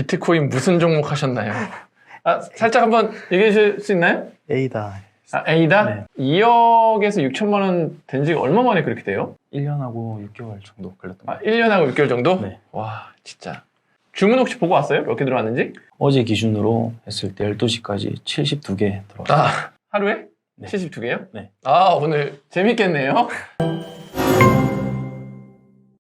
비트코인 무슨 종목 하셨나요? 살짝 한번 얘기해 주실 수 있나요? 에이다. A다? 네. 2억에서 6천만 원 된 지가 얼마 만에 그렇게 돼요? 1년하고 6개월 정도 걸렸던 것 같아요. 1년하고 6개월 정도? 네. 와, 진짜. 주문 혹시 보고 왔어요? 몇 개 들어왔는지? 어제 기준으로 했을 때 12시까지 72개 들어왔어요. 하루에? 네. 72개요? 네. 오늘 재밌겠네요.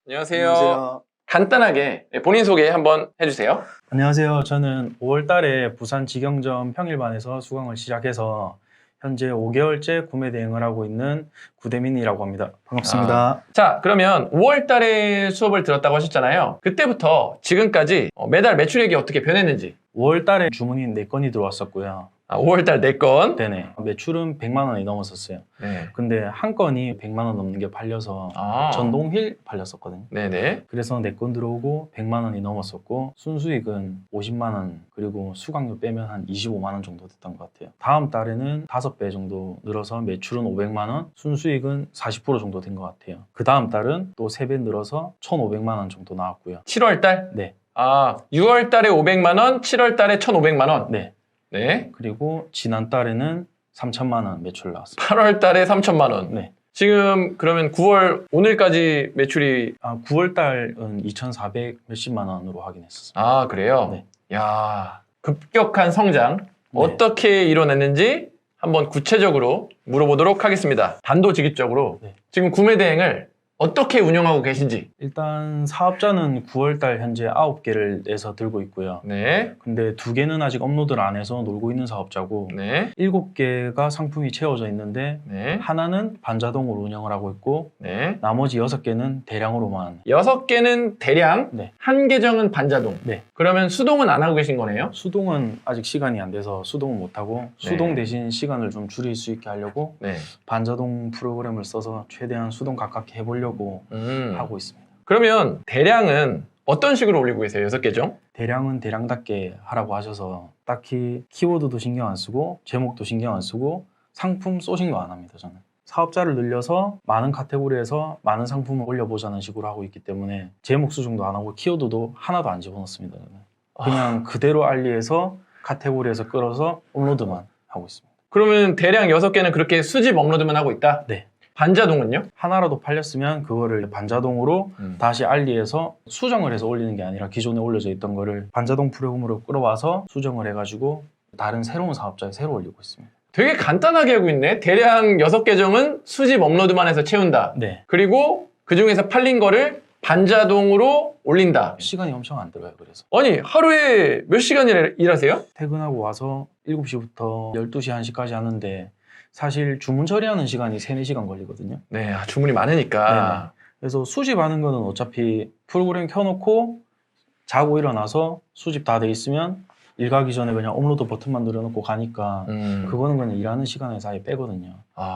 안녕하세요. 간단하게 본인 소개 한번 해주세요. 안녕하세요. 저는 5월 달에 부산 직영점 평일반에서 수강을 시작해서 현재 5개월째 구매 대행을 하고 있는 구대민이라고 합니다. 반갑습니다. 자, 그러면 5월 달에 수업을 들었다고 하셨잖아요. 그때부터 지금까지 매달 매출액이 어떻게 변했는지. 5월 달에 주문이 4건이 들어왔었고요. 5월 달 4건. 네네. 매출은 100만 원이 넘었었어요. 네. 근데 한 건이 100만 원 넘는 게 팔려서 전동휠 팔렸었거든요. 네네. 그래서 4건 들어오고 100만 원이 넘었었고 순수익은 50만 원 그리고 수강료 빼면 한 25만 원 정도 됐던 것 같아요. 다음 달에는 5배 정도 늘어서 매출은 500만 원, 순수익은 40% 정도 된 것 같아요. 그 다음 달은 또 3배 늘어서 1,500만 원 정도 나왔고요. 7월 달? 네. 6월 달에 500만 원, 7월 달에 1,500만 원. 네. 네. 그리고 지난 달에는 3천만 원 매출 나왔습니다. 8월 달에 3천만 원. 네. 지금 그러면 9월 오늘까지 매출이 9월 달은 2,400 몇십만 원으로 확인했었어요. 그래요? 네. 야, 급격한 성장 네. 어떻게 이뤄냈는지 한번 구체적으로 물어보도록 하겠습니다. 단도직입적으로 네. 지금 구매 대행을 어떻게 운영하고 계신지. 일단 사업자는 9월 달 현재 9개를 내서 들고 있고요. 네. 근데 2개는 아직 업로드를 안 해서 놀고 있는 사업자고 네. 7개가 상품이 채워져 있는데 네. 하나는 반자동으로 운영을 하고 있고 네. 나머지 6개는 대량으로만. 6개는 대량, 네. 한 계정은 반자동. 네. 그러면 수동은 안 하고 계신 거네요? 수동은 아직 시간이 안 돼서 수동은 못하고 수동 대신 시간을 좀 줄일 수 있게 하려고 네. 반자동 프로그램을 써서 최대한 수동 가깝게 해보려고 하고 있습니다. 그러면 대량은 어떤 식으로 올리고 계세요? 6계정? 대량은 대량답게 하라고 하셔서 딱히 키워드도 신경 안 쓰고 제목도 신경 안 쓰고 상품 소싱도 안 합니다. 저는 사업자를 늘려서 많은 카테고리에서 많은 상품을 올려보자는 식으로 하고 있기 때문에 제목 수정도 안 하고 키워드도 하나도 안 집어넣습니다. 저는 그냥 그대로 알리에서 카테고리에서 끌어서 업로드만 하고 있습니다. 그러면 대량 6개는 그렇게 수집 업로드만 하고 있다? 네. 반자동은요? 하나라도 팔렸으면 그거를 반자동으로 다시 알리에서 수정을 해서 올리는 게 아니라 기존에 올려져 있던 거를 반자동 프로그램으로 끌어와서 수정을 해가지고 다른 새로운 사업자에 새로 올리고 있습니다. 되게 간단하게 하고 있네. 대량 6계정은 수집 업로드만 해서 채운다. 네. 그리고 그 중에서 팔린 거를 반자동으로 올린다. 시간이 엄청 안 들어요. 그래서 아니, 하루에 몇 시간 일하세요? 퇴근하고 와서 7시부터 12시, 1시까지 하는데 사실 주문 처리하는 시간이 3, 4시간 걸리거든요. 네, 주문이 많으니까. 그래서 수집하는 거는 어차피 프로그램 켜놓고 자고 일어나서 수집 다 돼 있으면 일 가기 전에 그냥 업로드 버튼만 누르놓고 가니까 그거는 그냥 일하는 시간에서 아예 빼거든요.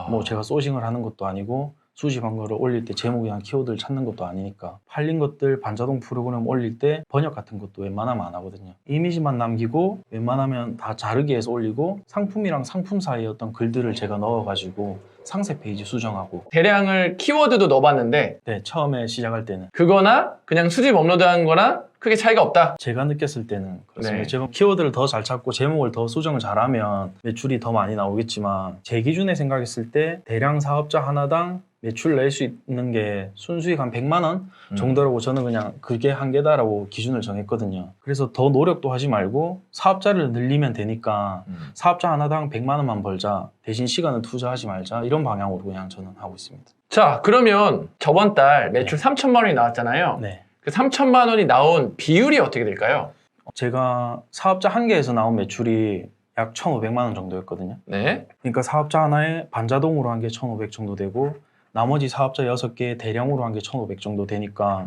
뭐 제가 소싱을 하는 것도 아니고 수집한 거를 올릴 때 제목이나 키워드를 찾는 것도 아니니까 팔린 것들 반자동 프로그램 올릴 때 번역 같은 것도 웬만하면 안 하거든요. 이미지만 남기고 웬만하면 다 자르기 해서 올리고 상품이랑 상품 사이에 어떤 글들을 제가 넣어가지고 상세 페이지 수정하고. 대량을 키워드도 넣어봤는데 네, 처음에 시작할 때는 그거나 그냥 수집 업로드한 거나 크게 차이가 없다. 제가 느꼈을 때는 그렇습니다. 네. 제가 키워드를 더 잘 찾고 제목을 더 수정을 잘하면 매출이 더 많이 나오겠지만 제 기준에 생각했을 때 대량 사업자 하나당 매출 낼 수 있는 게 순수익 한 100만 원 정도라고 저는 그냥 그게 한계다라고 기준을 정했거든요. 그래서 더 노력도 하지 말고 사업자를 늘리면 되니까 사업자 하나당 100만 원만 벌자, 대신 시간을 투자하지 말자, 이런 방향으로 그냥 저는 하고 있습니다. 자, 그러면 저번 달 매출 3천만 원이 나왔잖아요. 네. 그 3천만 원이 나온 비율이 어떻게 될까요? 제가 사업자 한 개에서 나온 매출이 약 1,500만 원 정도였거든요. 네. 그러니까 사업자 하나에 반자동으로 한 게 1,500 정도 되고 나머지 사업자 6개 대량으로 한 게 1,500 정도 되니까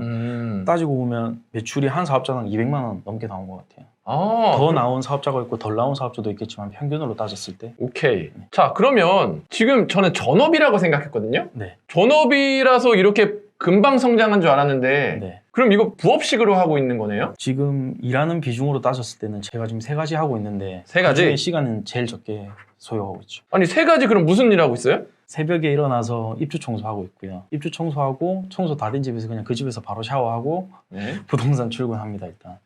따지고 보면 매출이 한 사업자당 200만 원 넘게 나온 것 같아요. 더 나온 사업자가 있고 덜 나온 사업자도 있겠지만 평균으로 따졌을 때. 오케이. 자, 그러면 지금 저는 전업이라고 생각했거든요. 네. 전업이라서 이렇게 금방 성장한 줄 알았는데 네. 그럼 이거 부업식으로 하고 있는 거네요? 지금 일하는 비중으로 따졌을 때는 제가 지금 3가지 하고 있는데 3가지? 그중에 시간은 제일 적게 소요하고 있죠. 아니 3가지 그럼 무슨 일 하고 있어요? 새벽에 일어나서 입주 청소하고 있고요. 입주 청소하고 청소 다 된 집에서 그냥 그 집에서 바로 샤워하고 네. 부동산 출근합니다. 일단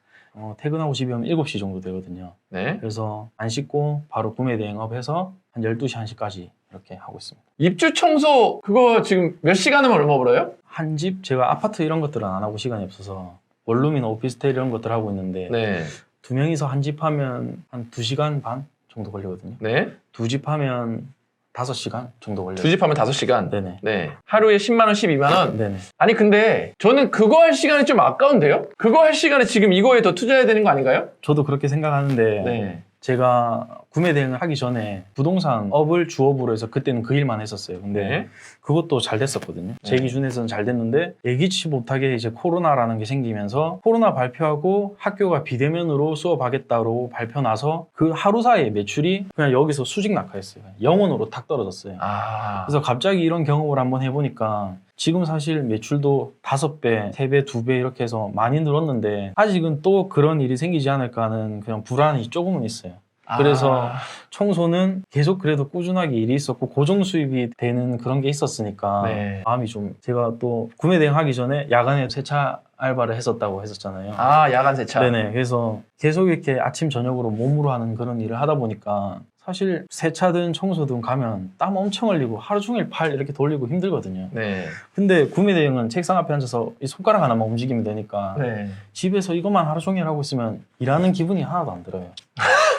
퇴근하고 집에 오면 7시 정도 되거든요. 네. 그래서 안 씻고 바로 구매 대행업해서 한 12시, 1시까지 이렇게 하고 있습니다. 입주 청소 그거 지금 몇 시간 하면 얼마 벌어요? 한 집, 제가 아파트 이런 것들은 안 하고 시간이 없어서 원룸이나 오피스텔 이런 것들 하고 있는데 네. 2명이서 한 집 하면 한 2시간 반 정도 걸리거든요. 네. 2집 하면 5시간 정도 걸려요. 두 집 하면 5시간. 네네. 네. 하루에 10만 원, 12만 원. 네네. 아니 근데 저는 그거 할 시간이 좀 아까운데요? 그거 할 시간에 지금 이거에 더 투자해야 되는 거 아닌가요? 저도 그렇게 생각하는데 네. 제가 구매 대행을 하기 전에 부동산 업을 주업으로 해서 그때는 그 일만 했었어요. 근데 네. 그것도 잘 됐었거든요. 제 네. 기준에서는 잘 됐는데 예기치 못하게 이제 코로나라는 게 생기면서 코로나 발표하고 학교가 비대면으로 수업하겠다고 발표 나서 그 하루 사이에 매출이 그냥 여기서 수직 낙하했어요. 0원으로 탁 떨어졌어요. 아. 그래서 갑자기 이런 경험을 한번 해보니까 지금 사실 매출도 5배, 3배, 2배 이렇게 해서 많이 늘었는데 아직은 또 그런 일이 생기지 않을까 하는 그냥 불안이 조금은 있어요. 그래서 청소는 계속 그래도 꾸준하게 일이 있었고 고정 수입이 되는 그런 게 있었으니까 네. 마음이 좀, 제가 또 구매 대행 하기 전에 야간에 세차 알바를 했었다고 했었잖아요. 아, 야간 세차. 네네. 그래서 계속 이렇게 아침 저녁으로 몸으로 하는 그런 일을 하다 보니까 사실 세차든 청소든 가면 땀 엄청 흘리고 하루 종일 팔 이렇게 돌리고 힘들거든요. 네. 근데 구매 대행은 책상 앞에 앉아서 이 손가락 하나만 움직이면 되니까 네. 집에서 이것만 하루 종일 하고 있으면 일하는 기분이 하나도 안 들어요.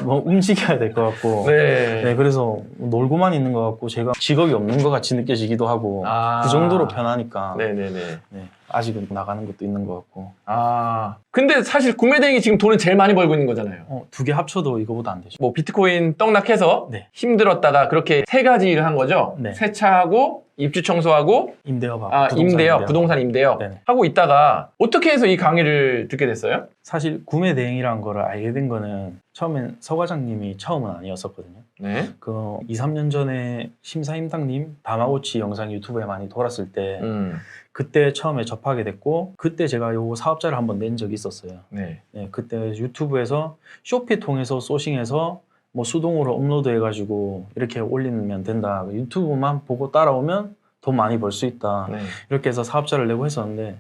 뭐 움직여야 될 것 같고 네. 네, 그래서 놀고만 있는 것 같고 제가 직업이 없는 것 같이 느껴지기도 하고 아. 그 정도로 편하니까 네네네. 네, 아직은 나가는 것도 있는 것 같고 아. 근데 사실 구매 대행이 지금 돈을 제일 많이 벌고 있는 거잖아요. 2개 합쳐도 이거보다 안 되죠. 뭐 비트코인 떡락해서 네. 힘들었다가 그렇게 3가지 일을 한 거죠. 네. 세차하고 입주 청소하고 임대업하고 임대업, 부동산 임대업 네네. 하고 있다가 어떻게 해서 이 강의를 듣게 됐어요? 사실 구매 대행이라는 거를 알게 된 거는 처음엔 서 과장님이 처음은 아니었었거든요. 네. 그 2, 3년 전에 심사임당님 다마고치 영상 유튜브에 많이 돌았을 때 그때 처음에 접하게 됐고 그때 제가 요 사업자를 한번 낸 적이 있었어요. 네. 네, 그때 유튜브에서 쇼피 통해서 소싱해서 뭐 수동으로 업로드 해가지고 이렇게 올리면 된다. 유튜브만 보고 따라오면 돈 많이 벌 수 있다. 네. 이렇게 해서 사업자를 내고 했었는데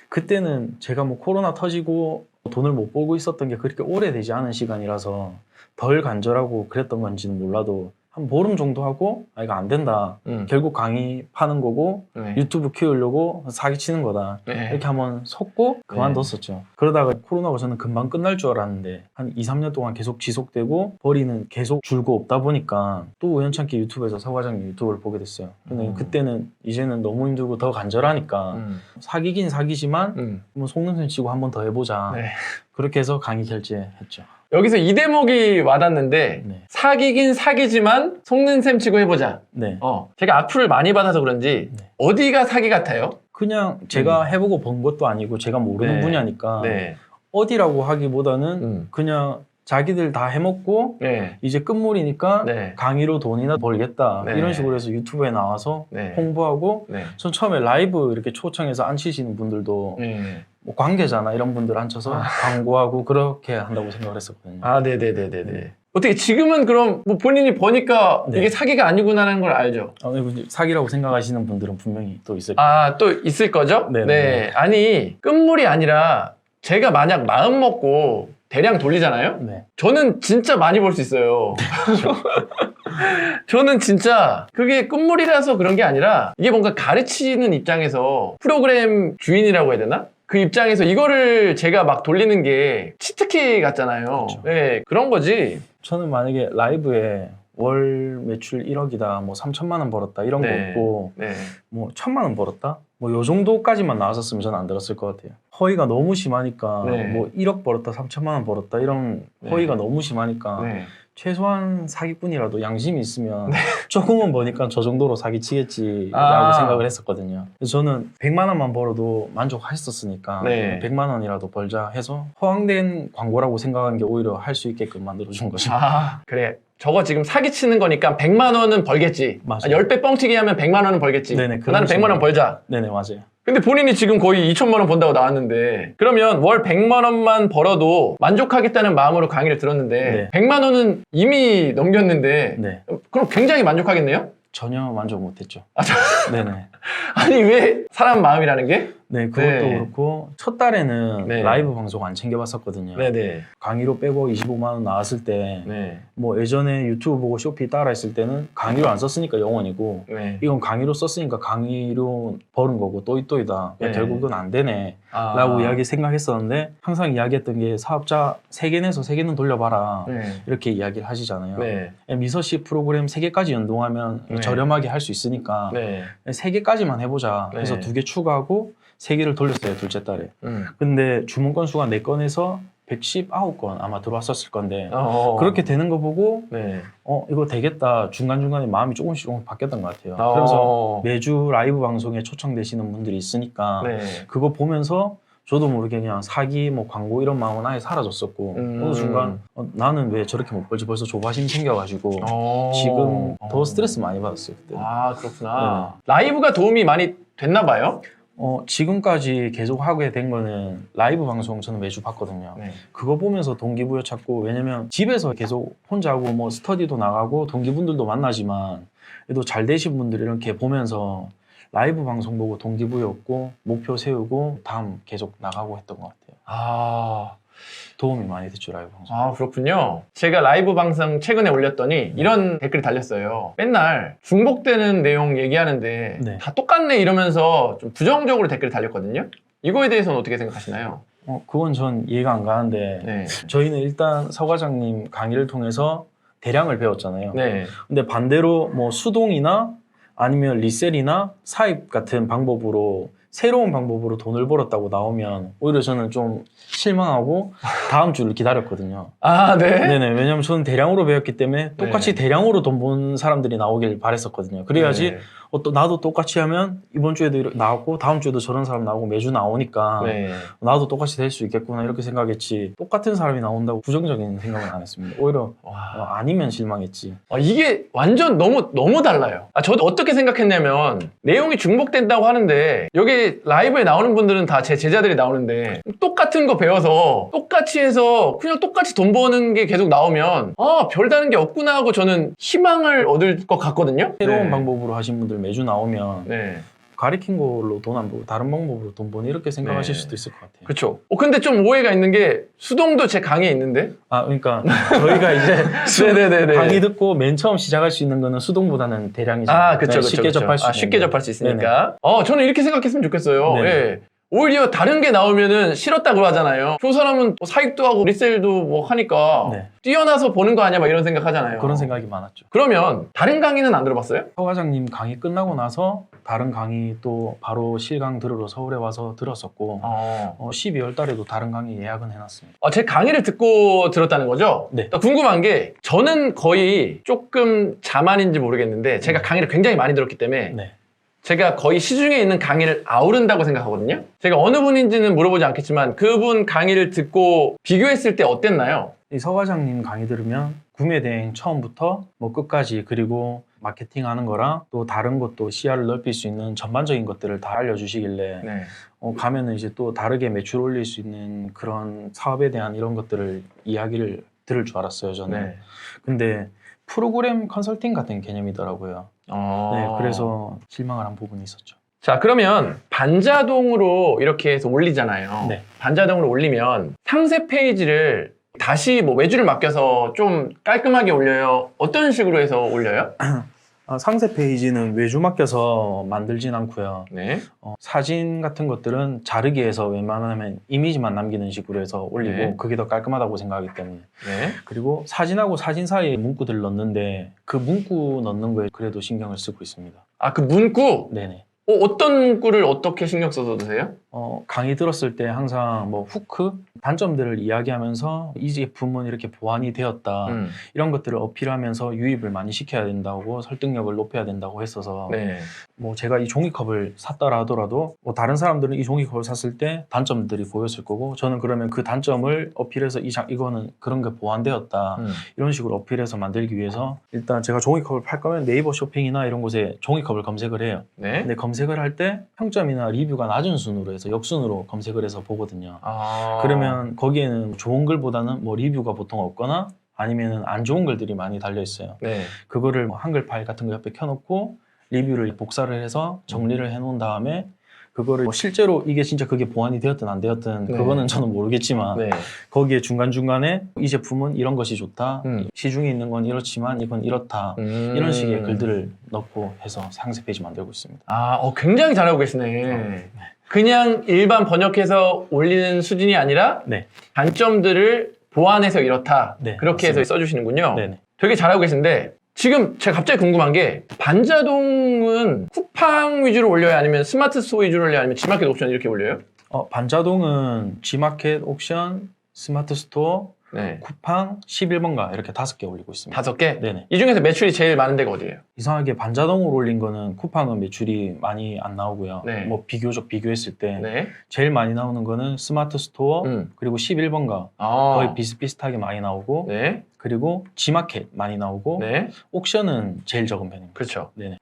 그때는 제가 뭐 코로나 터지고 돈을 못 벌고 있었던 게 그렇게 오래되지 않은 시간이라서 덜 간절하고 그랬던 건지는 몰라도 한 보름 정도 하고 이거 안 된다. 결국 강의 파는 거고 네. 유튜브 키우려고 사기치는 거다. 네. 이렇게 한번 속고 그만뒀었죠. 그러다가 코로나가 저는 금방 끝날 줄 알았는데 한 2, 3년 동안 계속 지속되고 벌이는 계속 줄고 없다 보니까 또 우연찮게 유튜브에서 서 과장님 유튜브를 보게 됐어요. 근데 그때는 이제는 너무 힘들고 더 간절하니까 사기긴 사기지만 뭐 속는셈 치고 한 번 더 해보자. 네. 그렇게 해서 강의 결제했죠. 여기서 이 대목이 와닿는데 네. 사기긴 사기지만 속는 셈 치고 해보자. 네. 제가 악플을 많이 받아서 그런지 네. 어디가 사기 같아요? 그냥 제가 해보고 본 것도 아니고 제가 모르는 네. 분야니까 네. 어디라고 하기보다는 그냥 자기들 다 해먹고 네. 이제 끝물이니까 네. 강의로 돈이나 벌겠다 네. 이런 식으로 해서 유튜브에 나와서 네. 홍보하고 네. 전 처음에 라이브 이렇게 초청해서 앉히시는 분들도 네. 뭐 관계자나 이런 분들 앉혀서 광고하고 그렇게 한다고 생각을 했었거든요. 아, 네네네네네. 어떻게 지금은 그럼 뭐 본인이 보니까 네. 이게 사기가 아니구나라는 걸 알죠? 사기라고 생각하시는 분들은 분명히 또 있을 거예요. 아, 또 있을 거죠? 네네. 네. 아니, 끝물이 아니라 제가 만약 마음 먹고 대량 돌리잖아요? 네. 저는 진짜 많이 벌 수 있어요. 저는 진짜 그게 끝물이라서 그런 게 아니라 이게 뭔가 가르치는 입장에서 프로그램 주인이라고 해야 되나? 그 입장에서 이거를 제가 막 돌리는 게 치트키 같잖아요. 그렇죠. 네, 그런 거지. 저는 만약에 라이브에 월 매출 1억이다, 뭐 3천만 원 벌었다 이런 거 네. 없고 네. 뭐 1,000만 원 벌었다? 뭐 요 정도까지만 나왔었으면 저는 안 들었을 것 같아요. 허위가 너무 심하니까 네. 뭐 1억 벌었다, 3천만 원 벌었다 이런 네. 허위가 너무 심하니까 네. 최소한 사기꾼이라도 양심이 있으면 조금은 버니까 저 정도로 사기치겠지라고 아. 생각을 했었거든요. 그래서 저는 100만 원만 벌어도 만족했었으니까 네. 100만 원이라도 벌자 해서 허황된 광고라고 생각한 게 오히려 할 수 있게끔 만들어준 거죠. 아, 그래. 저거 지금 사기치는 거니까 100만 원은 벌겠지. 맞아요. 10배 뻥치기 하면 100만 원은 벌겠지. 네네, 그런 나는 100만 원 식으로. 벌자. 네네, 맞아요. 근데 본인이 지금 거의 2천만 원 번다고 나왔는데 그러면 월 100만 원만 벌어도 만족하겠다는 마음으로 강의를 들었는데 네. 100만 원은 이미 넘겼는데 네. 그럼 굉장히 만족하겠네요? 전혀 만족 못했죠. 아, 네네. 아니 왜 사람 마음이라는 게? 네, 그것도 네. 그렇고 첫 달에는 네. 라이브 방송 안 챙겨봤었거든요. 네네. 강의로 빼고 25만 원 나왔을 때 네. 뭐 예전에 유튜브 보고 쇼피 따라 했을 때는 강의로 안 썼으니까 0원이고 네. 이건 강의로 썼으니까 강의로 버는 거고 또이또이다. 네. 결국은 안 되네 아. 라고 이야기 생각했었는데 항상 이야기했던 게 사업자 3개 내서 3개는 돌려봐라 네. 이렇게 이야기를 하시잖아요. 네. 미서씨 프로그램 3개까지 연동하면 네. 저렴하게 할 수 있으니까 네. 3개까지만 해보자 해서 네. 2개 추가하고 3개를 돌렸어요, 둘째 달에. 근데 주문 건수가 4건에서 119건 아마 들어왔었을 건데 그렇게 되는 거 보고 네. 이거 되겠다. 중간중간에 마음이 조금씩 바뀌었던 것 같아요. 그래서 매주 라이브 방송에 초청되시는 분들이 있으니까 네. 그거 보면서 저도 모르게 그냥 사기, 뭐 광고 이런 마음은 아예 사라졌었고 어느 순간 나는 왜 저렇게 못 벌지 벌써 조바심 생겨가지고 지금 더 스트레스 많이 받았어요. 그때. 아 그렇구나. 네. 라이브가 도움이 많이 됐나 봐요? 지금까지 계속 하게 된 거는 라이브 방송 저는 매주 봤거든요. 네. 그거 보면서 동기부여 찾고 왜냐면 집에서 계속 혼자 하고 뭐 스터디도 나가고 동기분들도 만나지만 그래도 잘 되신 분들 이렇게 보면서 라이브 방송 보고 동기부여 얻고 목표 세우고 다음 계속 나가고 했던 것 같아요. 아 도움이 많이 됐죠, 라이브 방송. 아 그렇군요. 제가 라이브 방송 최근에 올렸더니 이런 댓글이 달렸어요. 맨날 중복되는 내용 얘기하는데 네. 다 똑같네 이러면서 좀 부정적으로 댓글이 달렸거든요. 이거에 대해서는 어떻게 생각하시나요? 그건 전 이해가 안 가는데 네. 저희는 일단 서 과장님 강의를 통해서 대량을 배웠잖아요. 네. 근데 반대로 뭐 수동이나 아니면 리셀이나 사입 같은 방법으로 새로운 방법으로 돈을 벌었다고 나오면 오히려 저는 좀 실망하고 다음 주를 기다렸거든요. 아, 네? 네네. 왜냐면 저는 대량으로 배웠기 때문에 똑같이 네. 대량으로 돈 번 사람들이 나오길 바랬었거든요. 그래야지 네. 또 나도 똑같이 하면 이번 주에도 이렇게 나왔고 다음 주에도 저런 사람 나오고 매주 나오니까 네. 나도 똑같이 될 수 있겠구나 이렇게 생각했지 똑같은 사람이 나온다고 부정적인 생각은 안 했습니다. 오히려 아니면 실망했지. 이게 완전 너무 달라요. 저도 어떻게 생각했냐면 내용이 중복된다고 하는데 여기 라이브에 나오는 분들은 다 제 제자들이 나오는데 똑같은 거 배워서 똑같이 해서 그냥 똑같이 돈 버는 게 계속 나오면 별다른 게 없구나 하고 저는 희망을 얻을 것 같거든요. 새로운 네. 방법으로 하신 분들 매주 나오면 네. 가리킨 걸로 돈 안 벌고 다른 방법으로 돈 버니 이렇게 생각하실 네. 수도 있을 것 같아요. 그렇죠. 근데 좀 오해가 있는 게 수동도 제 강의에 있는데. 그러니까 저희가 이제 네네네. 강의 듣고 맨 처음 시작할 수 있는 거는 수동보다는 대량이죠. 그렇죠. 쉽게 접할 수 쉽게 접할 수 있으니까. 저는 이렇게 생각했으면 좋겠어요. 네네. 예. 오히려 다른 게 나오면은 싫었다고 하잖아요. 저 사람은 뭐 사익도 하고 리셀도 뭐 하니까 네. 뛰어나서 보는 거 아니야 막 이런 생각 하잖아요. 그런 생각이 많았죠. 그러면 다른 강의는 안 들어봤어요? 서 과장님 강의 끝나고 나서 다른 강의 또 바로 실강 들으러 서울에 와서 들었었고 12월 달에도 다른 강의 예약은 해놨습니다. 제 강의를 듣고 들었다는 거죠? 네. 궁금한 게 저는 거의 조금 자만인지 모르겠는데 제가 강의를 굉장히 많이 들었기 때문에 네. 제가 거의 시중에 있는 강의를 아우른다고 생각하거든요. 제가 어느 분인지는 물어보지 않겠지만 그분 강의를 듣고 비교했을 때 어땠나요? 이 서 과장님 강의 들으면 구매 대행 처음부터 뭐 끝까지 그리고 마케팅하는 거랑 또 다른 것도 시야를 넓힐 수 있는 전반적인 것들을 다 알려주시길래 네. 가면은 이제 또 다르게 매출 올릴 수 있는 그런 사업에 대한 이런 것들을 이야기를 들을 줄 알았어요, 저는. 네. 근데 프로그램 컨설팅 같은 개념이더라고요. 네, 그래서 실망을 한 부분이 있었죠. 자, 그러면 반자동으로 이렇게 해서 올리잖아요. 네. 반자동으로 올리면 상세 페이지를 다시 뭐 외주를 맡겨서 좀 깔끔하게 올려요? 어떤 식으로 해서 올려요? 상세 페이지는 외주 맡겨서 만들진 않고요. 네. 사진 같은 것들은 자르기 해서 웬만하면 이미지만 남기는 식으로 해서 올리고 네. 그게 더 깔끔하다고 생각하기 때문에. 네. 그리고 사진하고 사진 사이에 문구들을 넣는데 그 문구 넣는 거에 그래도 신경을 쓰고 있습니다. 그 문구? 네네. 어떤 문구를 어떻게 신경 써서 드세요? 강의 들었을 때 항상 뭐 후크, 단점들을 이야기하면서 이 제품은 이렇게 보완이 되었다. 이런 것들을 어필하면서 유입을 많이 시켜야 된다고 설득력을 높여야 된다고 했어서 네. 뭐 제가 이 종이컵을 샀더라 하더라도 뭐 다른 사람들은 이 종이컵을 샀을 때 단점들이 보였을 거고 저는 그러면 그 단점을 어필해서 이거는 그런 게 보완되었다. 이런 식으로 어필해서 만들기 위해서 일단 제가 종이컵을 팔 거면 네이버 쇼핑이나 이런 곳에 종이컵을 검색을 해요. 네. 근데 검색을 할 때 평점이나 리뷰가 낮은 순으로 해서 역순으로 검색을 해서 보거든요. 그러면 거기에는 좋은 글보다는 뭐 리뷰가 보통 없거나 아니면은 안 좋은 글들이 많이 달려 있어요. 네. 그거를 뭐 한글 파일 같은 거 옆에 켜놓고 리뷰를 복사를 해서 정리를 해놓은 다음에 그거를 뭐 실제로 이게 진짜 그게 보완이 되었든 안 되었든 네. 그거는 저는 모르겠지만 네. 거기에 중간중간에 이 제품은 이런 것이 좋다. 음. 시중에 있는 건 이렇지만 이건 이렇다. 이런 식의 글들을 넣고 해서 상세 페이지 만들고 있습니다. 굉장히 잘하고 계시네. 그냥 일반 번역해서 올리는 수준이 아니라 네. 단점들을 보완해서 이렇다. 네, 그렇게 해서 맞습니다. 써주시는군요. 네네. 되게 잘하고 계신데 지금 제가 갑자기 궁금한 게 반자동은 쿠팡 위주로 올려요? 아니면 스마트 스토어 위주로 올려요? 아니면 지마켓 옵션 이렇게 올려요? 반자동은 G마켓, 옥션, 스마트 스토어, 네. 쿠팡, 11번가 이렇게 5개 올리고 있습니다. 5개? 네네. 이 중에서 매출이 제일 많은 데가 어디예요? 이상하게 반자동으로 올린 거는 쿠팡은 매출이 많이 안 나오고요. 네. 뭐 비교했을 때 네. 제일 많이 나오는 거는 스마트 스토어 그리고 11번가 거의 비슷비슷하게 많이 나오고 네. 그리고 G마켓 많이 나오고 네. 옥션은 제일 적은 편입니다. 그렇죠. 네네.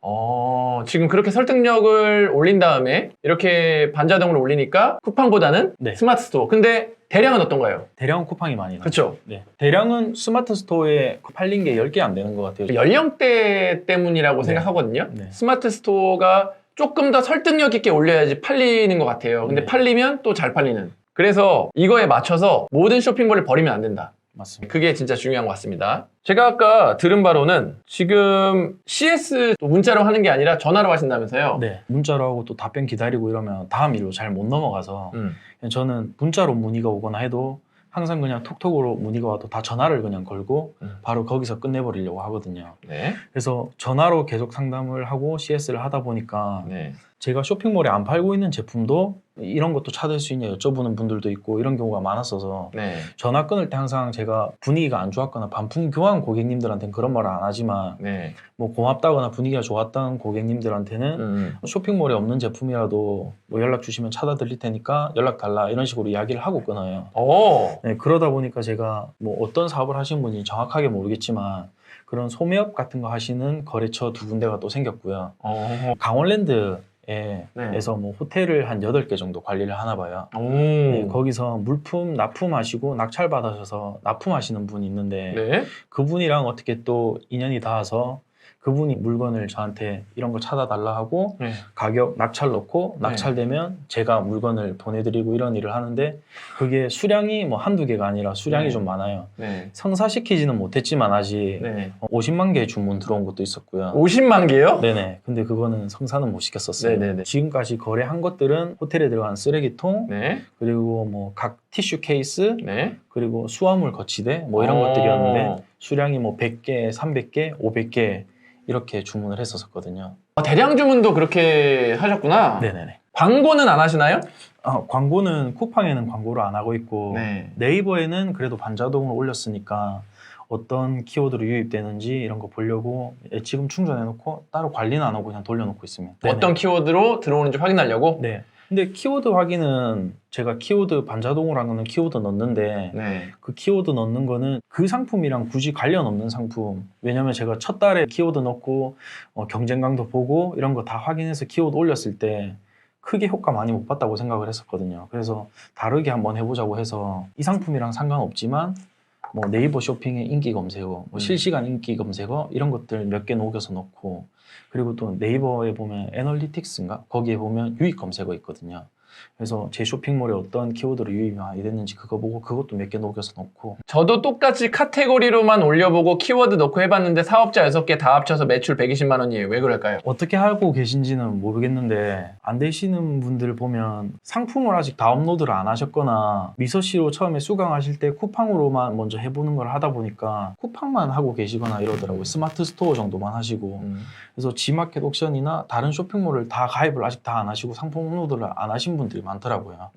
지금 그렇게 설득력을 올린 다음에 이렇게 반자동으로 올리니까 쿠팡보다는 네. 스마트 스토어. 근데 대량은 어떤가요? 대량은 쿠팡이 많이 나와요. 그렇죠. 네. 대량은 스마트 스토어에 팔린 게 10개 안 되는 것 같아요. 연령대 때문이라고 네. 생각하거든요. 네. 스마트 스토어가 조금 더 설득력 있게 올려야지 팔리는 것 같아요. 근데 네. 팔리면 또 잘 팔리는. 그래서 이거에 맞춰서 모든 쇼핑몰을 버리면 안 된다. 맞습니다. 그게 진짜 중요한 것 같습니다. 제가 아까 들은 바로는 지금 CS 문자로 하는 게 아니라 전화로 하신다면서요? 네. 문자로 하고 또 답변 기다리고 이러면 다음 일로 잘 못 넘어가서 그냥 저는 문자로 문의가 오거나 해도 항상 그냥 톡톡으로 문의가 와도 다 전화를 그냥 걸고 바로 거기서 끝내버리려고 하거든요. 네. 그래서 전화로 계속 상담을 하고 CS를 하다 보니까 네. 제가 쇼핑몰에 안 팔고 있는 제품도 이런 것도 찾을 수 있냐 여쭤보는 분들도 있고 이런 경우가 많았어서 네. 전화 끊을 때 항상 제가 분위기가 안 좋았거나 반품 교환 고객님들한테는 그런 말을 안 하지만 네. 뭐 고맙다거나 분위기가 좋았던 고객님들한테는 쇼핑몰에 없는 제품이라도 뭐 연락 주시면 찾아 드릴 테니까 연락 달라 이런 식으로 이야기를 하고 끊어요. 네, 그러다 보니까 제가 뭐 어떤 사업을 하시는 분이 정확하게 모르겠지만 그런 소매업 같은 거 하시는 거래처 2군데가 또 생겼고요. 강원랜드 에서 뭐 호텔을 한 8개 정도 관리를 하나 봐요. 네, 거기서 물품 납품하시고 낙찰 받으셔서 납품하시는 분이 있는데 네. 그분이랑 어떻게 또 인연이 닿아서 그분이 물건을 저한테 이런 거 찾아달라 하고 네. 가격 낙찰 넣고 낙찰되면 제가 물건을 보내드리고 이런 일을 하는데 그게 수량이 뭐 한두 개가 아니라 수량이 네. 좀 많아요. 네. 성사시키지는 못했지만 아직 네. 50만 개 주문 들어온 것도 있었고요. 50만 개요? 네네. 근데 그거는 성사는 못 시켰었어요. 네네네. 지금까지 거래한 것들은 호텔에 들어간 쓰레기통, 네. 그리고 뭐 각 티슈 케이스, 네. 그리고 수화물 거치대 뭐 이런 것들이었는데 수량이 뭐 100개, 300개, 500개 이렇게 주문을 했었거든요. 대량 주문도 그렇게 하셨구나. 네네네. 광고는 안 하시나요? 광고는 쿠팡에는 광고를 안 하고 있고 네. 네이버에는 그래도 반자동으로 올렸으니까 어떤 키워드로 유입되는지 이런 거 보려고 지금 충전해놓고 따로 관리는 안 하고 그냥 돌려놓고 있습니다. 어떤 키워드로 들어오는지 확인하려고? 네. 근데 키워드 확인은 제가 키워드 반자동으로 한 거는 키워드 넣는데 네. 그 키워드 넣는 거는 그 상품이랑 굳이 관련 없는 상품. 왜냐면 제가 첫 달에 키워드 넣고 경쟁 강도 보고 이런 거 다 확인해서 키워드 올렸을 때 크게 효과 많이 못 봤다고 생각을 했었거든요. 그래서 다르게 한번 해보자고 해서 이 상품이랑 상관없지만 뭐 네이버 쇼핑의 인기 검색어, 뭐 실시간 인기 검색어 이런 것들 몇 개 녹여서 넣고 그리고 또 네이버에 보면 애널리틱스인가? 거기에 보면 유입 검색어 있거든요. 그래서 제 쇼핑몰에 어떤 키워드로 유입이 많이 됐는지 그거 보고 그것도 몇 개 녹여서 넣고 저도 똑같이 카테고리로만 올려보고 키워드 넣고 해봤는데 사업자 6개 다 합쳐서 매출 120만 원이에요. 왜 그럴까요? 어떻게 하고 계신지는 모르겠는데 안 되시는 분들 보면 상품을 아직 다운로드를 안 하셨거나 미서씨로 처음에 수강하실 때 쿠팡으로만 먼저 해보는 걸 하다 보니까 쿠팡만 하고 계시거나 이러더라고요. 스마트 스토어 정도만 하시고 그래서 G마켓 옥션이나 다른 쇼핑몰을 다 가입을 아직 다 안 하시고 상품 업로드를 안 하신 분들이 많더라고요.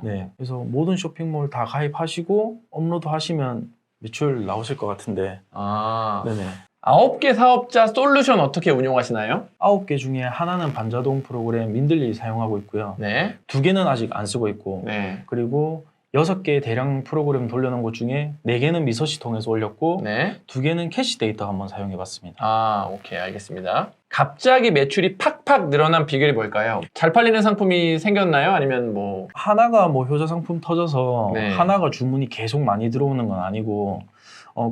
네, 그래서 모든 쇼핑몰 다 가입하시고 업로드 하시면 매출 나오실 것 같은데. 네네. 9개 사업자 솔루션 어떻게 운용하시나요? 9개 중에 하나는 반자동 프로그램 민들리 사용하고 있고요. 네. 2개는 아직 안 쓰고 있고 네. 그리고 6개 대량 프로그램 돌려놓은 것 중에 4개는 미서시 통해서 올렸고 네. 2개는 캐시 데이터 한번 사용해봤습니다. 오케이, 알겠습니다. 갑자기 매출이 팍팍 늘어난 비결이 뭘까요? 잘 팔리는 상품이 생겼나요? 아니면 뭐 하나가 뭐 효자 상품 터져서 네. 하나가 주문이 계속 많이 들어오는 건 아니고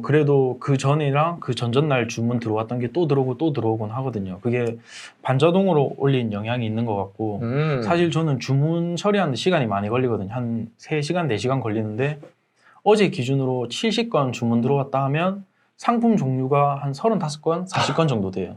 그래도 그 전이랑 그 전전날 주문 들어왔던 게 또 들어오고 또 들어오곤 하거든요. 그게 반자동으로 올린 영향이 있는 것 같고 사실 저는 주문 처리하는데 시간이 많이 걸리거든요. 한 3시간, 4시간 걸리는데 어제 기준으로 70건 주문 들어왔다 하면 상품 종류가 한 35건, 40건 정도 돼요.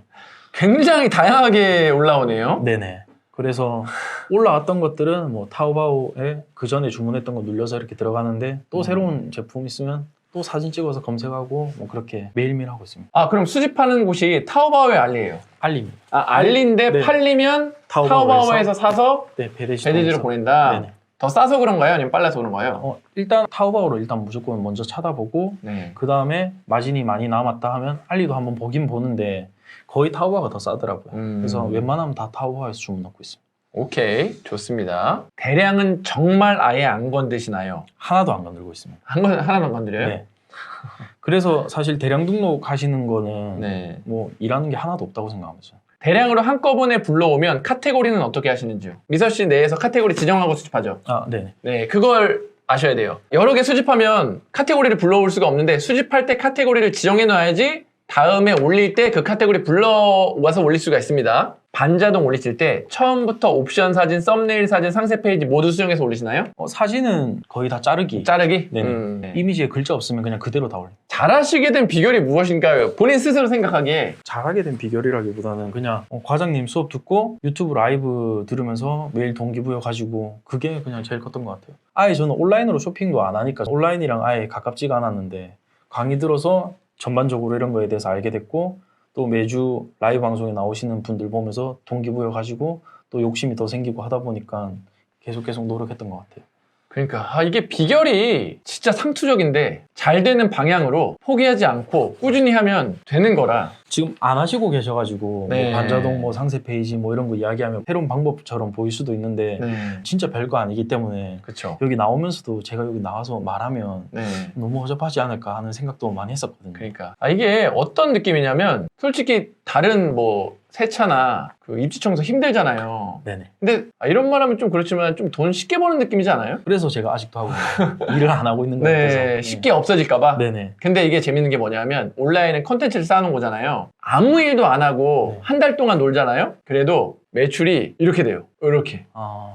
굉장히 다양하게 올라오네요. 네네. 그래서 올라왔던 것들은 뭐 타오바오에 그 전에 주문했던 거 눌려서 이렇게 들어가는데 또 새로운 제품 있으면 또 사진 찍어서 검색하고 뭐 그렇게 매일매일 하고 있습니다. 아, 그럼 수집하는 곳이 타오바오의 알리예요? 알림. 알리인데 네. 팔리면 타오바오에서 사서 네, 배대지로 보낸다? 네네. 더 싸서 그런가요? 아니면 빨라서 그런가요? 일단 타오바오로 일단 무조건 먼저 찾아보고 네. 그 다음에 마진이 많이 남았다 하면 알리도 한번 보긴 보는데 거의 타오바오가 더 싸더라고요. 그래서 웬만하면 다 타오바오에서 주문 넣고 있습니다. 오케이, 좋습니다. 대량은 정말 아예 안 건드시나요? 하나도 안 건들고 있습니다. 하나도 안 건드려요? 네. 그래서 사실 대량 등록하시는 거는 네. 뭐 일하는 게 하나도 없다고 생각합니다. 대량으로 한꺼번에 불러오면 카테고리는 어떻게 하시는지요? 미서 씨 내에서 카테고리 지정하고 수집하죠? 네네. 네, 그걸 아셔야 돼요. 여러 개 수집하면 카테고리를 불러올 수가 없는데 수집할 때 카테고리를 지정해 놔야지 다음에 올릴 때 그 카테고리 불러와서 올릴 수가 있습니다. 반자동 올리실 때 처음부터 옵션 사진, 썸네일 사진, 상세 페이지 모두 수정해서 올리시나요? 사진은 거의 다 자르기. 자르기? 네네. 네. 이미지에 글자 없으면 그냥 그대로 다 올려요. 잘하시게 된 비결이 무엇인가요? 본인 스스로 생각하기에. 잘하게 된 비결이라기보다는 그냥 과장님 수업 듣고 유튜브 라이브 들으면서 매일 동기부여 가지고 그게 그냥 제일 컸던 것 같아요. 아예 저는 온라인으로 쇼핑도 안 하니까 온라인이랑 아예 가깝지가 않았는데 강의 들어서 전반적으로 이런 거에 대해서 알게 됐고 또 매주 라이브 방송에 나오시는 분들 보면서 동기부여 가지고 또 욕심이 더 생기고 하다 보니까 계속 노력했던 것 같아요. 그러니까 이게 비결이 진짜 상투적인데 잘 되는 방향으로 포기하지 않고 꾸준히 하면 되는 거라. 지금 안 하시고 계셔가지고 네. 뭐 반자동 뭐 상세 페이지 뭐 이런 거 이야기하면 새로운 방법처럼 보일 수도 있는데 네. 진짜 별거 아니기 때문에 그렇죠. 여기 나오면서도 제가 여기 나와서 말하면 네. 너무 허접하지 않을까 하는 생각도 많이 했었거든요. 그러니까 이게 어떤 느낌이냐면 솔직히 다른 뭐 세차나 그 입지 청소 힘들잖아요. 네네. 근데 이런 말하면 좀 그렇지만 좀 돈 쉽게 버는 느낌이지 않아요? 그래서 제가 아직도 하고 있는 일을 안 하고 있는 것 같아서 네, 쉽게 없어질까봐. 네네. 근데 이게 재밌는 게 뭐냐면 온라인에 컨텐츠를 쌓아놓은 거잖아요. 아무 일도 안 하고 네. 한 달 동안 놀잖아요. 그래도 매출이 이렇게 돼요. 이렇게.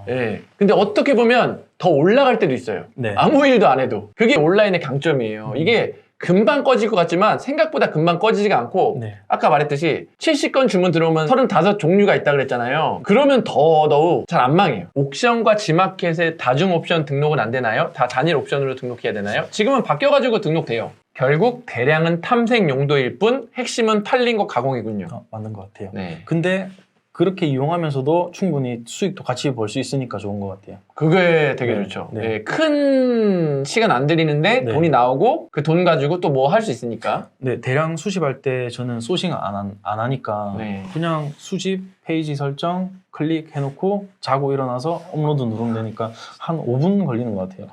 예. 근데 어떻게 보면 더 올라갈 때도 있어요. 네. 아무 일도 안 해도. 그게 온라인의 강점이에요. 이게 금방 꺼질 것 같지만 생각보다 금방 꺼지지가 않고 네. 아까 말했듯이 70건 주문 들어오면 35종류가 있다 그랬잖아요. 그러면 더더욱 잘 안 망해요. 옥션과 지마켓의 다중 옵션 등록은 안 되나요? 다 단일 옵션으로 등록해야 되나요? 지금은 바뀌어가지고 등록돼요. 결국 대량은 탐색 용도일 뿐 핵심은 팔린 거 가공이군요. 맞는 것 같아요. 네. 근데 그렇게 이용하면서도 충분히 수익도 같이 벌 수 있으니까 좋은 것 같아요. 그게 되게 네. 좋죠. 네. 네, 큰 시간 안 들이는데 네. 돈이 나오고 그 돈 가지고 또 뭐 할 수 있으니까. 네, 대량 수집할 때 저는 소싱 안 하니까 네. 그냥 수집, 페이지 설정, 클릭해놓고 자고 일어나서 업로드 누르면 되니까 한 5분 걸리는 것 같아요.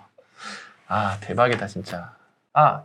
아, 대박이다 진짜.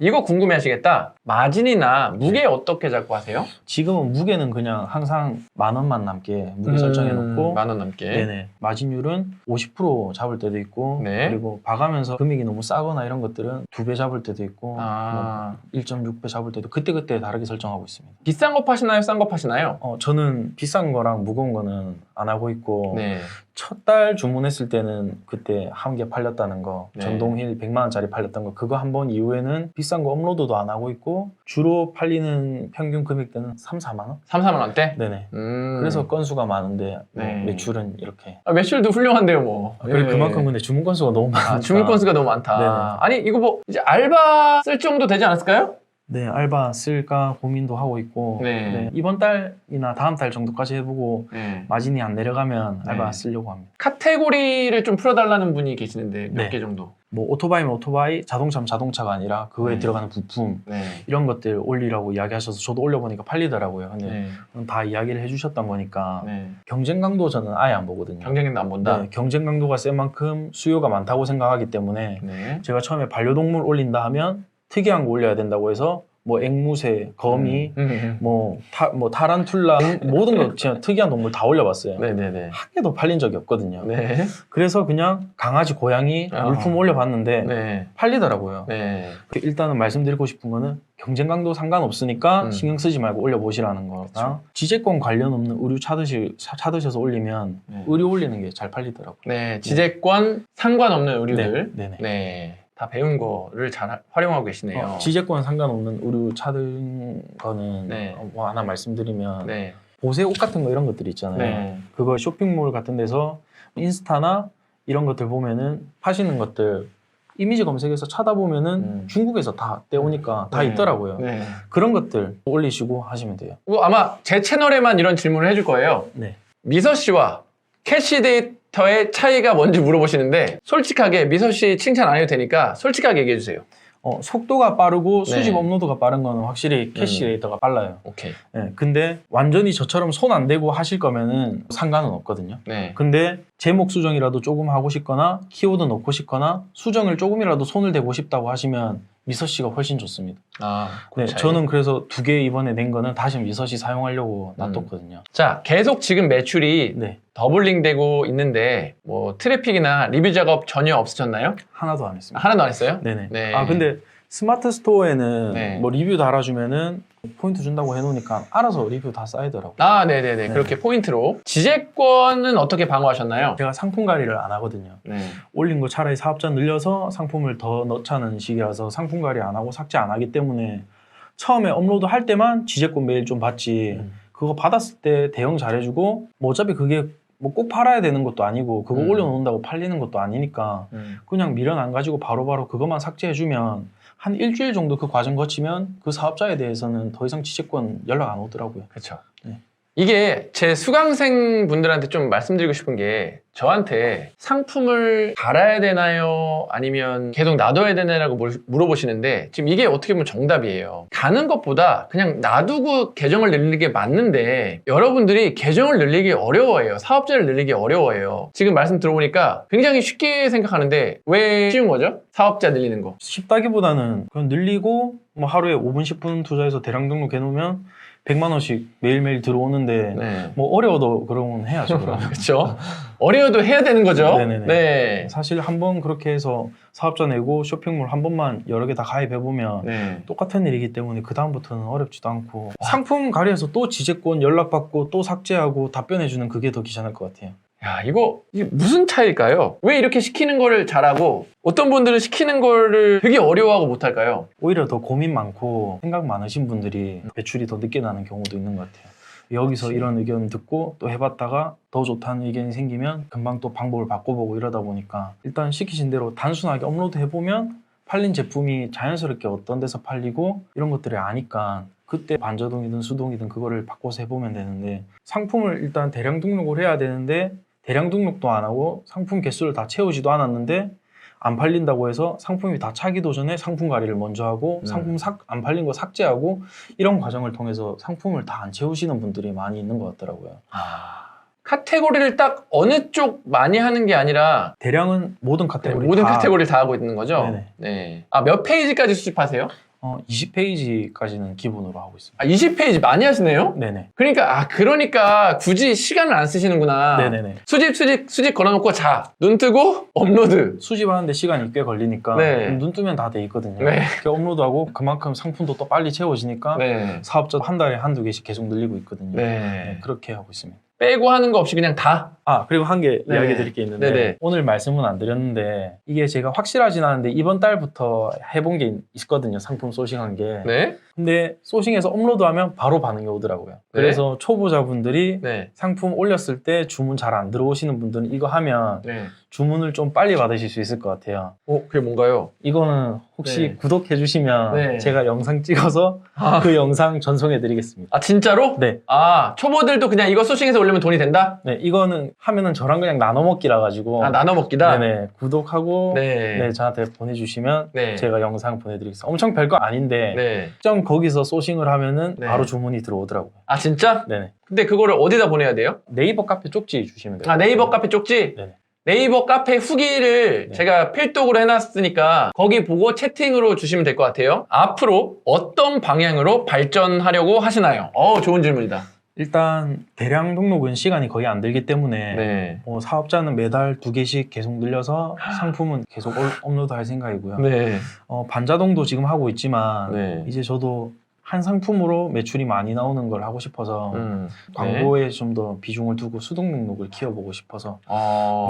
이거 궁금해 하시겠다. 마진이나 무게 어떻게 잡고 하세요? 지금은 무게는 그냥 항상 10,000원만 남게 무게 설정해놓고 10,000원 넘게. 네네. 마진율은 50% 잡을 때도 있고 네. 그리고 봐가면서 금액이 너무 싸거나 이런 것들은 2배 잡을 때도 있고 아. 뭐 1.6배 잡을 때도 그때그때 다르게 설정하고 있습니다. 비싼 거 파시나요? 싼 거 파시나요? 저는 비싼 거랑 무거운 거는 안 하고 있고 네. 첫 달 주문했을 때는 그때 한 개 팔렸다는 거 네. 전동휠 100만 원짜리 팔렸던 거 그거 한 번 이후에는 비싼 거 업로드도 안 하고 있고 주로 팔리는 평균 금액대는 3-4만 원? 3-4만 원대? 네네. 음. 그래서 건수가 많은데 뭐 네. 매출은 이렇게 매출도 훌륭한데요, 뭐. 그래, 네. 그만큼 근데 주문 건수가 너무 많으니까 주문 건수가 너무 많다. 네네. 아니, 이거 뭐 이제 알바 쓸 정도 되지 않았을까요? 네, 알바 쓸까 고민도 하고 있고 네. 네, 이번 달이나 다음 달 정도까지 해보고 네. 마진이 안 내려가면 알바 네. 쓰려고 합니다. 카테고리를 좀 풀어달라는 분이 계시는데 몇 네. 개 정도? 뭐 오토바이면 오토바이, 자동차면 자동차가 아니라 그거에 네. 들어가는 부품 네. 이런 것들 올리라고 이야기하셔서 저도 올려보니까 팔리더라고요. 근데 네. 다 이야기를 해주셨던 거니까 네. 경쟁 강도 저는 아예 안 보거든요. 경쟁력도 안 본다? 네, 경쟁 강도가 센 만큼 수요가 많다고 생각하기 때문에 네. 제가 처음에 반려동물 올린다 하면 특이한 거 올려야 된다고 해서 뭐 앵무새, 거미, 뭐 타란툴라 모든 거 진짜 특이한 동물 다 올려봤어요. 네네네. 한 개도 팔린 적이 없거든요. 네. 그래서 그냥 강아지, 고양이 물품 올려봤는데 네. 팔리더라고요. 네. 일단은 말씀드리고 싶은 거는 경쟁 강도 상관없으니까 신경 쓰지 말고 올려보시라는 거랑 그쵸. 지재권 관련 없는 의류 찾으셔서 올리면 네. 의류 올리는 게 잘 팔리더라고요. 네. 지재권 상관없는 의류들. 네네. 네. 다 배운 거를 잘 활용하고 계시네요. 지재권 상관없는 의류 찾은 거는 네. 뭐 하나 말씀드리면 네. 보세 옷 같은 거 이런 것들 있잖아요. 네. 그거 쇼핑몰 같은 데서 인스타나 이런 것들 보면은 파시는 것들 이미지 검색해서 찾아보면은 중국에서 다 떼오니까 다 네. 있더라고요. 네. 그런 것들 올리시고 하시면 돼요. 아마 제 채널에만 이런 질문을 해줄 거예요. 네. 미서 씨와 캐시 데이터의 차이가 뭔지 물어보시는데 솔직하게 미서 씨 칭찬 안 해도 되니까 솔직하게 얘기해 주세요. 속도가 빠르고 수집 네. 업로드가 빠른 거는 확실히 캐시 데이터가 빨라요. 오케이. 네, 근데 완전히 저처럼 손 안 대고 하실 거면은 상관은 없거든요. 네. 근데 제목 수정이라도 조금 하고 싶거나 키워드 넣고 싶거나 수정을 조금이라도 손을 대고 싶다고 하시면 미서씨가 훨씬 좋습니다. 네, 저는 그래서 2개 이번에 낸 거는 다시 미서씨 사용하려고 놔뒀거든요. 자, 계속 지금 매출이 네, 더블링 되고 있는데 뭐 트래픽이나 리뷰 작업 전혀 없으셨나요? 하나도 안 했습니다. 하나도 안 했어요? 네네. 네. 근데 스마트 스토어에는 네. 뭐 리뷰 달아주면은 포인트 준다고 해놓으니까 알아서 리뷰 다 쌓이더라고요. 네네네. 네. 그렇게 포인트로. 지재권은 어떻게 방어하셨나요? 제가 상품 관리를 안 하거든요. 네. 올린 거 차라리 사업자 늘려서 상품을 더 넣자는 식이라서 상품 관리 안 하고 삭제 안 하기 때문에 처음에 업로드 할 때만 지재권 메일 좀 받지 그거 받았을 때 대응 잘해주고 뭐 어차피 그게 뭐 꼭 팔아야 되는 것도 아니고 그거 올려놓는다고 팔리는 것도 아니니까 그냥 미련 안 가지고 바로바로 그것만 삭제해주면 한 일주일 정도 그 과정 거치면 그 사업자에 대해서는 더 이상 지재권 연락 안 오더라고요. 그렇죠. 네. 이게 제 수강생 분들한테 좀 말씀드리고 싶은 게 저한테 상품을 달아야 되나요? 아니면 계속 놔둬야 되나라고 물어보시는데 지금 이게 어떻게 보면 정답이에요. 다는 것보다 그냥 놔두고 계정을 늘리는 게 맞는데 여러분들이 계정을 늘리기 어려워해요. 사업자를 늘리기 어려워해요. 지금 말씀 들어보니까 굉장히 쉽게 생각하는데 왜 쉬운 거죠? 사업자 늘리는 거. 쉽다기보다는 그냥 늘리고 뭐 하루에 5분 10분 투자해서 대량 등록해 놓으면 100만 원씩 매일매일 들어오는데 네. 뭐 어려워도 그러면 해야죠. 그러면. 그렇죠. 어려워도 해야 되는 거죠. 네네네. 네. 사실 한번 그렇게 해서 사업자 내고 쇼핑몰 한 번만 여러 개 다 가입해보면 네. 똑같은 일이기 때문에 그 다음부터는 어렵지도 않고 상품 가리에서 또 지재권 연락받고 또 삭제하고 답변해주는 그게 더 귀찮을 것 같아요. 야, 이게 무슨 차이일까요? 왜 이렇게 시키는 거를 잘하고 어떤 분들은 시키는 거를 되게 어려워하고 못할까요? 오히려 더 고민 많고 생각 많으신 분들이 배출이 더 늦게 나는 경우도 있는 것 같아요. 여기서 그치. 이런 의견 듣고 또 해봤다가 더 좋다는 의견이 생기면 금방 또 방법을 바꿔보고 이러다 보니까 일단 시키신 대로 단순하게 업로드 해보면 팔린 제품이 자연스럽게 어떤 데서 팔리고 이런 것들을 아니까 그때 반자동이든 수동이든 그거를 바꿔서 해보면 되는데 상품을 일단 대량 등록을 해야 되는데 대량 등록도 안 하고 상품 개수를 다 채우지도 않았는데 안 팔린다고 해서 상품이 다 차기도 전에 상품 관리를 먼저 하고 상품 안 팔린 거 삭제하고 이런 과정을 통해서 상품을 다 안 채우시는 분들이 많이 있는 것 같더라고요. 카테고리를 딱 어느 쪽 많이 하는 게 아니라 대량은 모든 카테고리 모든 다 카테고리를 다 하고 있는 거죠? 네네. 네. 몇 페이지까지 수집하세요? 20페이지까지는 기본으로 하고 있습니다. 20페이지 많이 하시네요? 네네. 그러니까 굳이 시간을 안 쓰시는구나. 네네네. 수집 걸어놓고 눈 뜨고 업로드. 수집하는데 시간이 꽤 걸리니까 네. 눈 뜨면 다 돼 있거든요. 네. 이렇게 업로드하고 그만큼 상품도 또 빨리 채워지니까 네. 사업자 한 달에 한두 개씩 계속 늘리고 있거든요. 네. 그렇게 하고 있습니다. 빼고 하는 거 없이 그냥 다. 그리고 한 개 네. 이야기 드릴 게 있는데 네네. 오늘 말씀은 안 드렸는데 이게 제가 확실하진 않은데 이번 달부터 해본 게 있거든요. 상품 소싱한 게. 네. 근데 소싱해서 업로드하면 바로 반응이 오더라고요. 그래서 초보자분들이 네. 상품 올렸을 때 주문 잘 안 들어오시는 분들은 이거 하면 네. 주문을 좀 빨리 받으실 수 있을 것 같아요. 그게 뭔가요? 이거는 혹시 네. 구독해 주시면 네. 제가 영상 찍어서 그 영상 전송해 드리겠습니다. 진짜로? 네. 초보들도 그냥 이거 소싱해서 올리면 돈이 된다? 네, 이거는 하면은 저랑 그냥 나눠 먹기라 가지고 나눠 먹기다? 네네. 구독하고 네. 저한테 보내주시면 네. 제가 영상 보내드리겠습니다. 엄청 별거 아닌데 네. 좀 거기서 소싱을 하면은 네. 바로 주문이 들어오더라고요. 진짜? 네네. 근데 그거를 어디다 보내야 돼요? 네이버 카페 쪽지 주시면 돼요. 네이버 카페 쪽지? 네네. 네이버 카페 후기를 네. 제가 필독으로 해놨으니까 거기 보고 채팅으로 주시면 될 것 같아요. 앞으로 어떤 방향으로 발전하려고 하시나요? 좋은 질문이다. 일단 대량 등록은 시간이 거의 안 들기 때문에 네. 사업자는 매달 2개씩 계속 늘려서 상품은 계속 업로드할 생각이고요. 네. 반자동도 지금 하고 있지만 네. 이제 저도 한 상품으로 매출이 많이 나오는 걸 하고 싶어서 네. 광고에 좀 더 비중을 두고 수동 등록을 키워보고 싶어서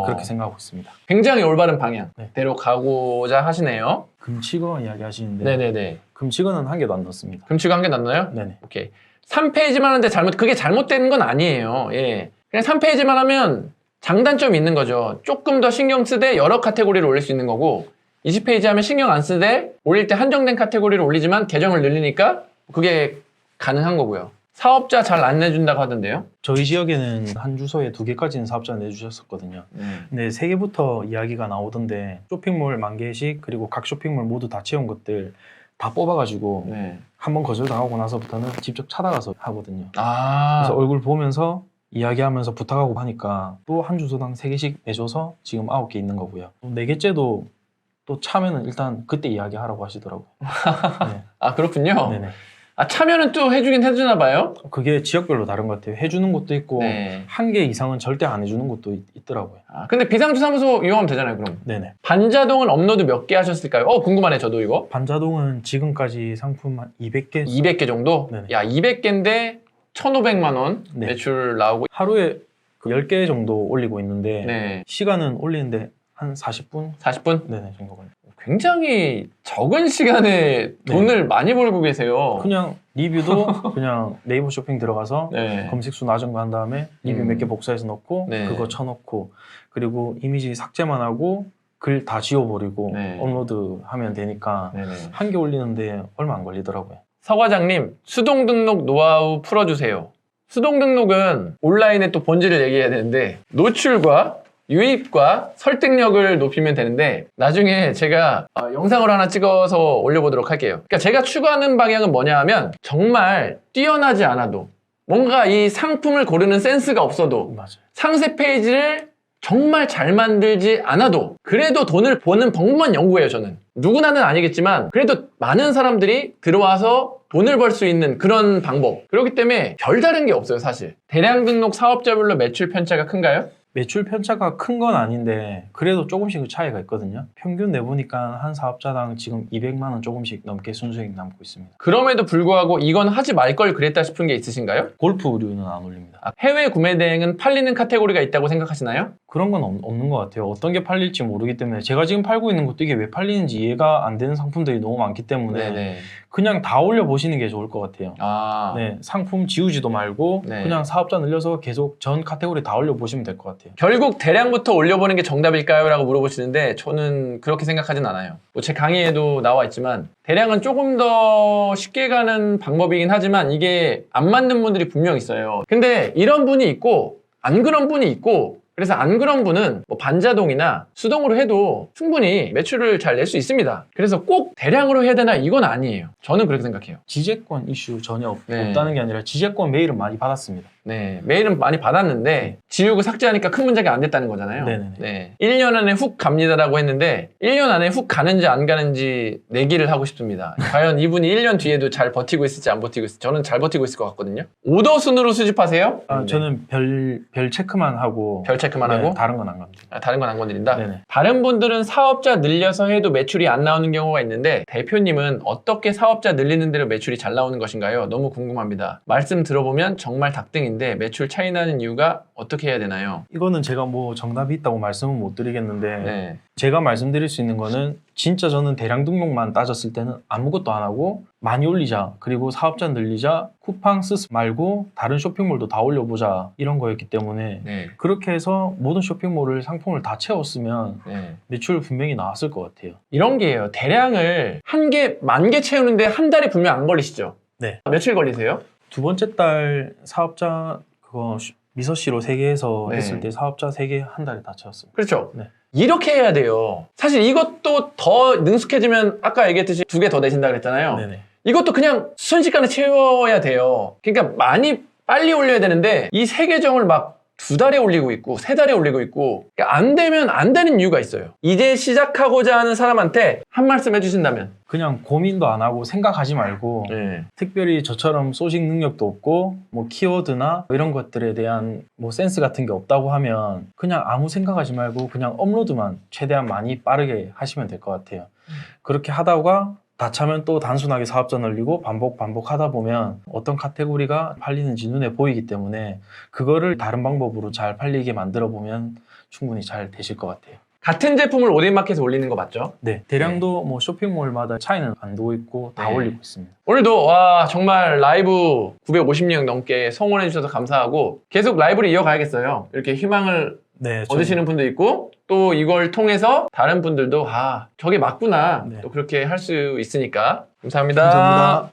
그렇게 생각하고 있습니다. 굉장히 올바른 방향대로 네. 가고자 하시네요. 금치거 이야기 하시는데 네네네. 금치거는 한 개도 안 넣습니다. 금치가 한 개 났나요? 네네. 오케이. 3페이지만 하는데 그게 잘못된 건 아니에요. 예. 그냥 3페이지만 하면 장단점이 있는 거죠. 조금 더 신경 쓰되 여러 카테고리를 올릴 수 있는 거고 20페이지 하면 신경 안 쓰되 올릴 때 한정된 카테고리를 올리지만 계정을 늘리니까 그게 가능한 거고요. 사업자 잘 안 내준다고 하던데요. 저희 지역에는 한 주소에 2개까지는 사업자 내주셨었거든요. 근데 3개부터 이야기가 나오던데 쇼핑몰 10,000개씩 그리고 각 쇼핑몰 모두 다 채운 것들 다 뽑아가지고 네. 한번 거절당하고 나서부터는 직접 찾아가서 하거든요. 아. 그래서 얼굴 보면서 이야기하면서 부탁하고 하니까 또 한 주소당 3개씩 내줘서 지금 9개 있는 거고요. 또 4개째도 또 차면은 일단 그때 이야기하라고 하시더라고요. 네. 아, 그렇군요. 네네. 아, 참여는 또 해주긴 해주나 봐요? 그게 지역별로 다른 것 같아요. 해주는 곳도 있고 네. 1개 이상은 절대 안 해주는 곳도 있더라고요. 아, 근데 비상주사무소 이용하면 되잖아요, 그럼. 네네. 반자동은 업로드 몇 개 하셨을까요? 궁금하네, 저도 이거. 반자동은 지금까지 상품 한 200개 200개 정도? 네네. 야, 200개인데 1,500만 원 네. 매출 나오고. 하루에 10개 정도 올리고 있는데 네. 시간은 올리는데 한 40분? 40분? 네네 정도 걸려요. 굉장히 적은 시간에 돈을 많이 벌고 계세요. 그냥 리뷰도 그냥 네이버 쇼핑 들어가서 네. 검색수 낮은 거 한 다음에 리뷰 몇 개 복사해서 넣고 네. 그거 쳐넣고 그리고 이미지 삭제만 하고 글 다 지워버리고 네. 업로드하면 되니까 네네. 한 개 올리는데 얼마 안 걸리더라고요. 서 과장님, 수동 등록 노하우 풀어주세요. 수동 등록은 온라인의 또 본질을 얘기해야 되는데 노출과 유입과 설득력을 높이면 되는데 나중에 제가 영상을 하나 찍어서 올려보도록 할게요. 그러니까 제가 추구하는 방향은 뭐냐 하면 정말 뛰어나지 않아도 뭔가 이 상품을 고르는 센스가 없어도 맞아요. 상세 페이지를 정말 잘 만들지 않아도 그래도 돈을 버는 방법만 연구해요. 저는 누구나는 아니겠지만 그래도 많은 사람들이 들어와서 돈을 벌 수 있는 그런 방법. 그렇기 때문에 별다른 게 없어요. 사실 대량 등록 사업자별로 매출 편차가 큰가요? 매출 편차가 큰 건 아닌데 그래도 조금씩 차이가 있거든요. 평균 내보니까 한 사업자당 지금 200만 원 조금씩 넘게 순수익 남고 있습니다. 그럼에도 불구하고 이건 하지 말 걸 그랬다 싶은 게 있으신가요? 골프 의류는 안 올립니다. 해외 구매 대행은 팔리는 카테고리가 있다고 생각하시나요? 그런 건 없는 것 같아요. 어떤 게 팔릴지 모르기 때문에 제가 지금 팔고 있는 것도 이게 왜 팔리는지 이해가 안 되는 상품들이 너무 많기 때문에 네네. 그냥 다 올려보시는 게 좋을 것 같아요. 아, 네, 상품 지우지도 말고 네. 그냥 사업자 늘려서 계속 전 카테고리 다 올려보시면 될 것 같아요. 결국 대량부터 올려보는 게 정답일까요? 라고 물어보시는데 저는 그렇게 생각하진 않아요. 뭐 제 강의에도 나와 있지만 대량은 조금 더 쉽게 가는 방법이긴 하지만 이게 안 맞는 분들이 분명 있어요. 근데 이런 분이 있고 안 그런 분이 있고 그래서 안 그런 분은 뭐 반자동이나 수동으로 해도 충분히 매출을 잘 낼 수 있습니다. 그래서 꼭 대량으로 해야 되나 이건 아니에요. 저는 그렇게 생각해요. 지재권 이슈 전혀 네. 없다는 게 아니라 지재권 메일은 많이 받았습니다. 네, 메일은 많이 받았는데 지우고 삭제하니까 큰 문제가 안 됐다는 거잖아요. 네네네. 네, 1년 안에 훅 갑니다라고 했는데 1년 안에 훅 가는지 안 가는지 내기를 하고 싶습니다. 과연 이분이 1년 뒤에도 잘 버티고 있을지 안 버티고 있을지 저는 잘 버티고 있을 것 같거든요. 오더 순으로 수집하세요? 네. 저는 별 체크만 하고 별 체크만 하고? 다른 건 안 갑니다. 다른 건 안 건드린다? 네네. 다른 분들은 사업자 늘려서 해도 매출이 안 나오는 경우가 있는데 대표님은 어떻게 사업자 늘리는 대로 매출이 잘 나오는 것인가요? 너무 궁금합니다. 말씀 들어보면 정말 닭등인데 매출 차이 나는 이유가 어떻게 해야 되나요? 이거는 제가 뭐 정답이 있다고 말씀은 못 드리겠는데 네. 제가 말씀드릴 수 있는 거는 진짜 저는 대량 등록만 따졌을 때는 아무것도 안 하고 많이 올리자 그리고 사업자 늘리자 쿠팡 쓰스 말고 다른 쇼핑몰도 다 올려보자 이런 거였기 때문에 네. 그렇게 해서 모든 쇼핑몰을 상품을 다 채웠으면 네. 매출 분명히 나왔을 것 같아요. 이런 게예요. 대량을 한 개, 10,000개 채우는데 한 달이 분명 안 걸리시죠? 네. 며칠 걸리세요? 두 번째 달 사업자 그거 미서 씨로 3개 해서 네. 했을 때 사업자 3개 한 달에 다 채웠습니다. 그렇죠? 네. 이렇게 해야 돼요. 사실 이것도 더 능숙해지면 아까 얘기했듯이 2개 더 내신다 그랬잖아요. 네네. 이것도 그냥 순식간에 채워야 돼요. 그러니까 많이 빨리 올려야 되는데 이 세계정을 막 2달에 올리고 있고 3달에 올리고 있고 그러니까 안 되면 안 되는 이유가 있어요. 이제 시작하고자 하는 사람한테 한 말씀 해주신다면 그냥 고민도 안 하고 생각하지 말고 네. 특별히 저처럼 소식 능력도 없고 뭐 키워드나 이런 것들에 대한 뭐 센스 같은 게 없다고 하면 그냥 아무 생각하지 말고 그냥 업로드만 최대한 많이 빠르게 하시면 될 것 같아요. 그렇게 하다가 다 차면 또 단순하게 사업자 늘리고 반복하다 보면 어떤 카테고리가 팔리는지 눈에 보이기 때문에 그거를 다른 방법으로 잘 팔리게 만들어 보면 충분히 잘 되실 것 같아요. 같은 제품을 오딘마켓에 올리는 거 맞죠? 네, 대량도 뭐 쇼핑몰마다 차이는 안 두고 있고 다 네. 올리고 있습니다. 오늘도 와 정말 라이브 950명 넘게 성원해 주셔서 감사하고 계속 라이브를 이어가야겠어요. 이렇게 희망을 네, 얻으시는 분도 있고 또 이걸 통해서 다른 분들도 아 저게 맞구나 네. 또 그렇게 할 수 있으니까 감사합니다. 감사합니다.